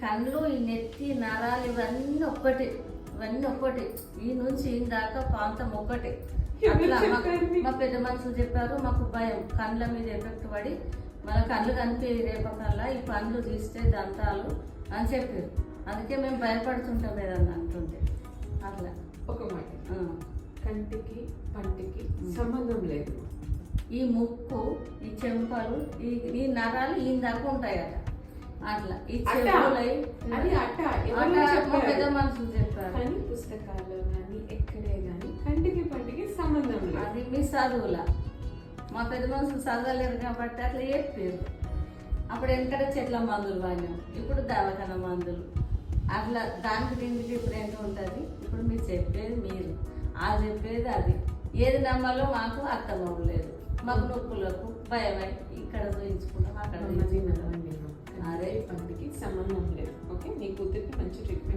కళ్ళు, ఈ నెత్తి, నరాలు ఇవన్నీ ఒక్కటి ఈ నుంచి ఈ దాకా ప్రాంతం ఒక్కటే. అట్లా మా పెద్ద మనుషులు చెప్పారు. మాకు భయం, కళ్ళ మీద ఎఫెక్ట్ పడి మన కళ్ళు కనిపి రేపకల్లా ఈ పండ్లు తీస్తే దంతాలు అని చెప్పారు. అందుకే మేము భయపడుతుంటాం ఏదన్నా అంటుంటే. అట్లా ఒక మాట, కంటికి పంటికి సంబంధం లేదు. ఈ ముక్కు, ఈ చెంపలు, ఈ నరాలు ఈ దాకా ఉంటాయట. అట్లా ఈ చెవులై పెద్ద మనుషులు చెప్పారు. కానీ పుస్తకాల్లో కానీ ఎక్కడే కానీ కంటికి పంటికి సంబంధం లేదు. అది మీ చదువుల మా పెద్ద మనుషులు చదవలేరు కాబట్టి అట్లా చెప్పారు. అప్పుడు వెనకట చెట్ల మందులు వాడినాం, ఇప్పుడు దవాఖాన మందులు. అట్లా దానికి దీనికి డిఫరెంట్ ఉంటుంది. ఇప్పుడు మీరు చెప్పేది మీరు, అది చెప్పేది అది. ఏది నమ్మాలో మాకు అర్థం అవ్వలేదు. మాకు నొప్పులకు భయమై ఇక్కడ చూయించుకుంటాం, అక్కడ అదే పంటికి సంబంధం లేదు. ఓకే, నీ కూతురికి మంచి ట్రీట్మెంట్